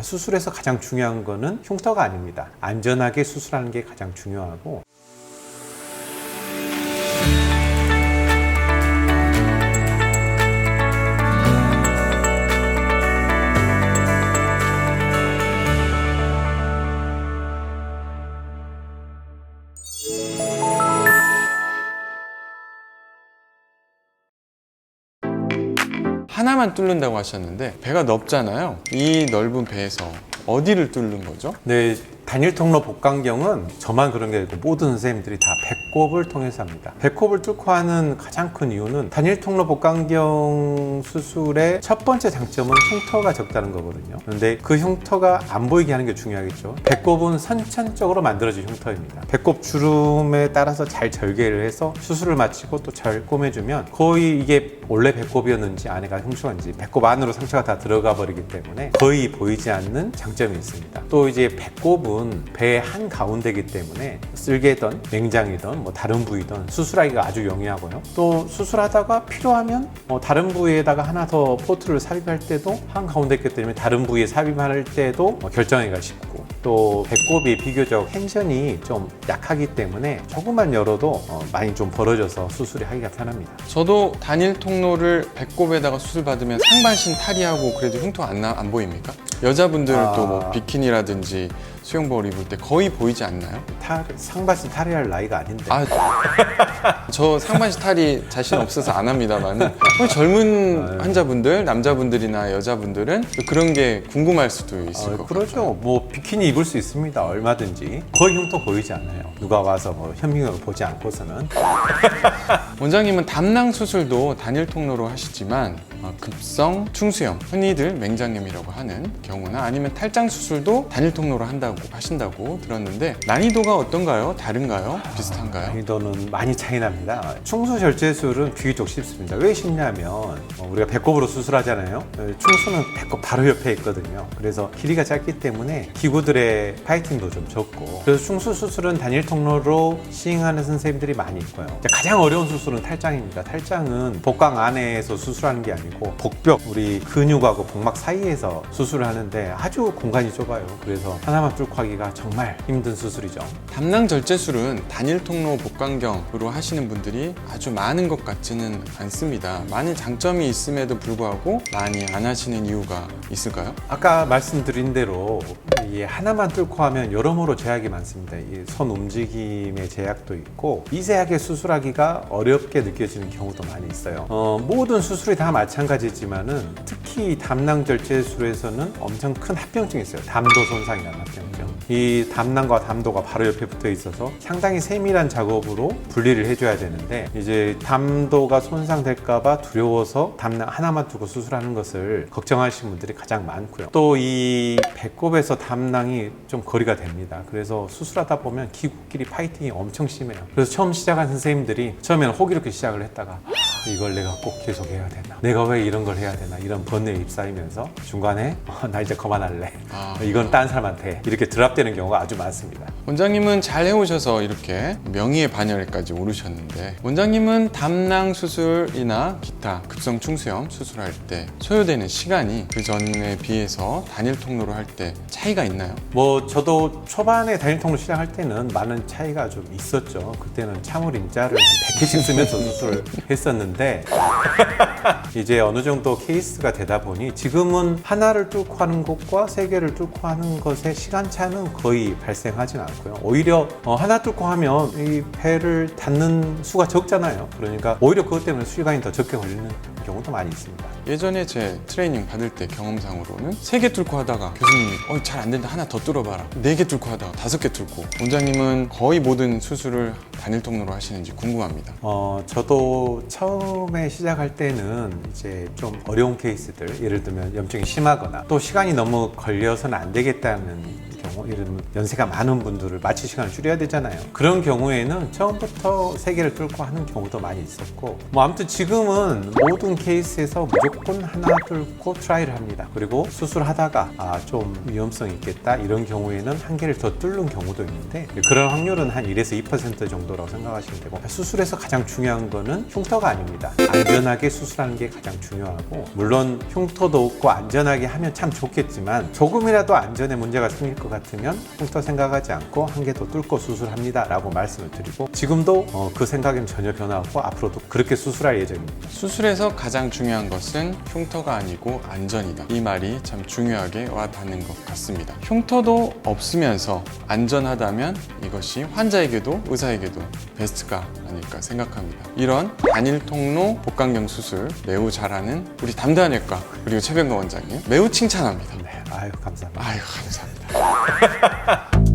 수술에서 가장 중요한 거는 흉터가 아닙니다. 안전하게 수술하는 게 가장 중요하고, 하나만 뚫는다고 하셨는데 배가 넓잖아요. 이 넓은 배에서 어디를 뚫는 거죠? 네, 단일 통로 복강경은 저만 그런 게 아니고 모든 선생님들이 다 배꼽을 통해서 합니다. 배꼽을 뚫고 하는 가장 큰 이유는 단일 통로 복강경 수술의 첫 번째 장점은 흉터가 적다는 거거든요. 그런데 그 흉터가 안 보이게 하는 게 중요하겠죠. 배꼽은 선천적으로 만들어진 흉터입니다. 배꼽 주름에 따라서 잘 절개를 해서 수술을 마치고 또 잘 꼬매주면 거의 이게 원래 배꼽이었는지 안에가 흉터인지 배꼽 안으로 상처가 다 들어가 버리기 때문에 거의 보이지 않는 장점이 있습니다. 또 이제 배꼽은 배의 한 가운데이기 때문에 쓸개든 맹장이든 뭐 다른 부위든 수술하기가 아주 용이하고요. 또 수술하다가 필요하면 다른 부위에다가 하나 더 포트를 삽입할 때도 한 가운데 있기 때문에 다른 부위에 삽입할 때도 결정하기가 쉽고, 또 배꼽이 비교적 텐션이 좀 약하기 때문에 조금만 열어도 많이 좀 벌어져서 수술이 하기가 편합니다. 저도 단일 통로를 배꼽에다가 수술 받으면 상반신 탈의하고 그래도 흉터 안 보입니까? 여자분들도 뭐 비키니라든지 수영복을 입을 때 거의 보이지 않나요? 상반신 탈의할 나이가 아닌데. 저 상반신 탈의 자신 없어서 안 합니다만 젊은 환자분들, 남자분들이나 여자분들은 그런 게 궁금할 수도 있을 것 같아요. 그렇죠. 뭐 비키니 입을 수 있습니다. 얼마든지. 거의 흉터 보이지 않아요. 누가 와서 뭐 현미경을 보지 않고서는. 원장님은 담낭 수술도 단일 통로로 하시지만 급성 충수염, 흔히들 맹장염이라고 하는 경우나 아니면 탈장 수술도 단일 통로로 하신다고 들었는데 난이도가 어떤가요? 다른가요? 비슷한가요? 난이도는 많이 차이 납니다. 충수절제술은 비교적 쉽습니다. 왜 쉽냐면 우리가 배꼽으로 수술하잖아요. 충수는 배꼽 바로 옆에 있거든요. 그래서 길이가 짧기 때문에 기구들의 파이팅도 좀 적고, 그래서 충수 수술은 단일 통로로 시행하는 선생님들이 많이 있고요. 가장 어려운 수술은 탈장입니다. 탈장은 복강 안에서 수술하는 게 아니고 복벽, 우리 근육하고 복막 사이에서 수술을 하는데 아주 공간이 좁아요. 그래서 하나만 뚫고 하기가 정말 힘든 수술이죠. 담낭 절제술은 단일 통로 복강경으로 하시는 분들이 아주 많은 것 같지는 않습니다. 많은 장점이 있음에도 불구하고 많이 안 하시는 이유가 있을까요? 아까 말씀드린 대로 이 하나만 뚫고 하면 여러모로 제약이 많습니다. 이 손 움직임의 제약도 있고 미세하게 수술하기가 어렵게 느껴지는 경우도 많이 있어요. 모든 수술이 다 마찬가지지만은 특히 담낭 절제술에서는 엄청 큰 합병증이 있어요. 담도 손상이라는 합병증. 이 담낭과 담도가 바로 옆에 붙어 있어서 상당히 세밀한 작업으로 분리를 해줘야 되는데, 이제 담도가 손상될까봐 두려워서 담낭 하나만 두고 수술하는 것을 걱정하시는 분들이 가장 많고요. 또 이 배꼽에서 담낭이 좀 거리가 됩니다. 그래서 수술하다 보면 기구끼리 파이팅이 엄청 심해요. 그래서 처음 시작한 선생님들이 처음에는 호기롭게 시작을 했다가 이걸 내가 꼭 계속 해야 되나? 내가 왜 이런 걸 해야 되나? 이런 번뇌에 휩싸이면서 중간에 나 이제 그만할래. 이건 딴 사람한테 해. 이렇게 드랍되는 경우가 아주 많습니다. 원장님은 잘 해오셔서 이렇게 명의의 반열에까지 오르셨는데, 원장님은 담낭 수술이나 기타 급성 충수염 수술할 때 소요되는 시간이 그 전에 비해서 단일 통로로 할 때 차이가 있나요? 저도 초반에 단일 통로 시작할 때는 많은 차이가 좀 있었죠. 그때는 참을 인자를 한 100개씩 쓰면서 수술을 했었는데 이제 어느 정도 케이스가 되다 보니 지금은 하나를 뚫고 하는 것과 세 개를 뚫고 하는 것의 시간차는 거의 발생하진 않고요. 오히려 하나 뚫고 하면 이 배를 닫는 수가 적잖아요. 그러니까 오히려 그것 때문에 시간이 더 적게 걸리는 경우도 많이 있습니다. 예전에 제 트레이닝 받을 때 경험상으로는 3개 뚫고 하다가 교수님이 잘 안 된다, 하나 더 뚫어봐라. 4개 뚫고 하다가 5개 뚫고. 원장님은 거의 모든 수술을 단일 통로로 하시는지 궁금합니다. 저도 처음에 시작할 때는 이제 좀 어려운 케이스들, 예를 들면 염증이 심하거나 또 시간이 너무 걸려서는 안 되겠다는 경우, 이런 연세가 많은 분들을 마취 시간을 줄여야 되잖아요. 그런 경우에는 처음부터 세 개를 뚫고 하는 경우도 많이 있었고, 뭐 아무튼 지금은 모든 케이스에서 무조건 하나 뚫고 트라이를 합니다. 그리고 수술하다가 좀 위험성이 있겠다 이런 경우에는 한 개를 더 뚫는 경우도 있는데, 그런 확률은 한 1에서 2% 정도라고 생각하시면 되고, 수술에서 가장 중요한 거는 흉터가 아닙니다. 안전하게 수술하는 게 가장 중요하고, 물론 흉터도 없고 안전하게 하면 참 좋겠지만 조금이라도 안전에 문제가 생길 것 같으면 흉터 생각하지 않고 한 개 더 뚫고 수술합니다 라고 말씀을 드리고, 지금도 그 생각은 전혀 변화없고 앞으로도 그렇게 수술할 예정입니다. 수술에서 가장 중요한 것은 흉터가 아니고 안전이다. 이 말이 참 중요하게 와닿는 것 같습니다. 흉터도 없으면서 안전하다면 이것이 환자에게도 의사에게도 베스트가 아닐까 생각합니다. 이런 단일 통로 복강경 수술 매우 잘하는 우리 담당외과 그리고 최병건 원장님 매우 칭찬합니다. 네, 아유 감사합니다. 아유 감사합니다.